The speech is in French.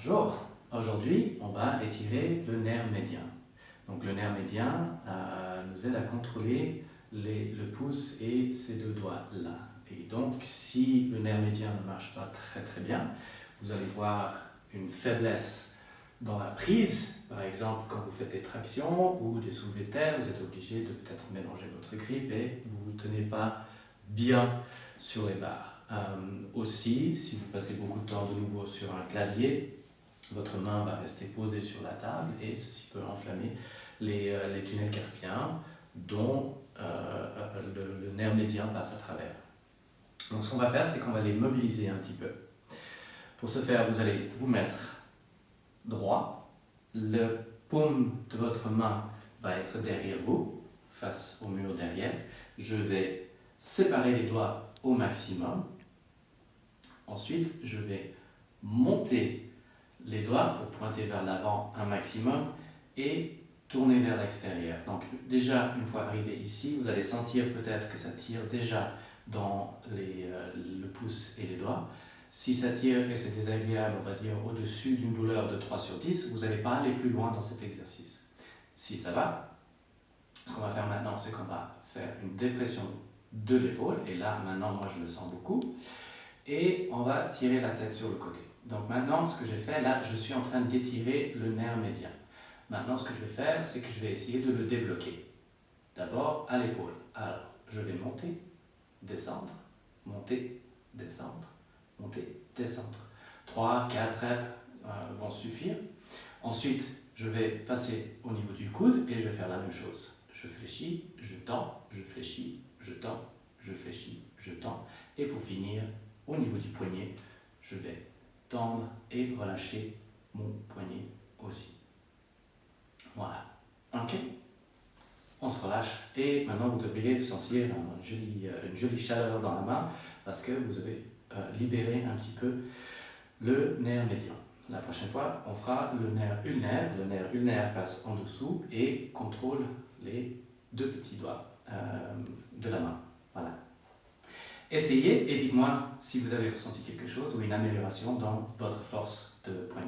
Bonjour, aujourd'hui on va étirer le nerf médian. Donc le nerf médian nous aide à contrôler le pouce et ces deux doigts là. Et donc si le nerf médian ne marche pas très bien, vous allez voir une faiblesse dans la prise. Par exemple, quand vous faites des tractions ou des soulevés de terre, vous êtes obligé de peut-être mélanger votre grip et vous ne tenez pas bien sur les barres. Aussi, si vous passez beaucoup de temps de nouveau sur un clavier, votre main va rester posée sur la table et ceci peut enflammer les tunnels carpiens dont le nerf médian passe à travers. Donc ce qu'on va faire, c'est qu'on va les mobiliser un petit peu. Pour ce faire, vous allez vous mettre droit, le paume de votre main va être derrière vous, face au mur derrière. Je vais séparer les doigts au maximum. Ensuite, je vais monter les doigts pour pointer vers l'avant un maximum et tourner vers l'extérieur. Donc déjà, une fois arrivé ici, vous allez sentir peut-être que ça tire déjà dans le pouce et les doigts. Si ça tire et c'est désagréable, on va dire au-dessus d'une douleur de 3 sur 10, vous n'allez pas aller plus loin dans cet exercice. Si ça va, ce qu'on va faire maintenant, c'est qu'on va faire une dépression de l'épaule, et là, maintenant, moi, je le sens beaucoup, et on va tirer la tête sur le côté. Donc maintenant, ce que j'ai fait, là, je suis en train d'étirer le nerf médian. Maintenant, ce que je vais faire, c'est que je vais essayer de le débloquer. D'abord, à l'épaule. Alors, je vais monter, descendre, monter, descendre, monter, descendre. 3, 4 reps vont suffire. Ensuite, je vais passer au niveau du coude et je vais faire la même chose. Je fléchis, je tends, je fléchis, je tends, je fléchis, je tends. Et pour finir, au niveau du poignet, je vais tendre et relâcher mon poignet aussi. Voilà. Ok? On se relâche et maintenant vous devriez sentir une jolie chaleur dans la main parce que vous avez libéré un petit peu le nerf médian. La prochaine fois, on fera le nerf ulnaire. Le nerf ulnaire passe en dessous et contrôle les deux petits doigts de la main. Voilà. Essayez et dites-moi si vous avez ressenti quelque chose ou une amélioration dans votre force de poignet.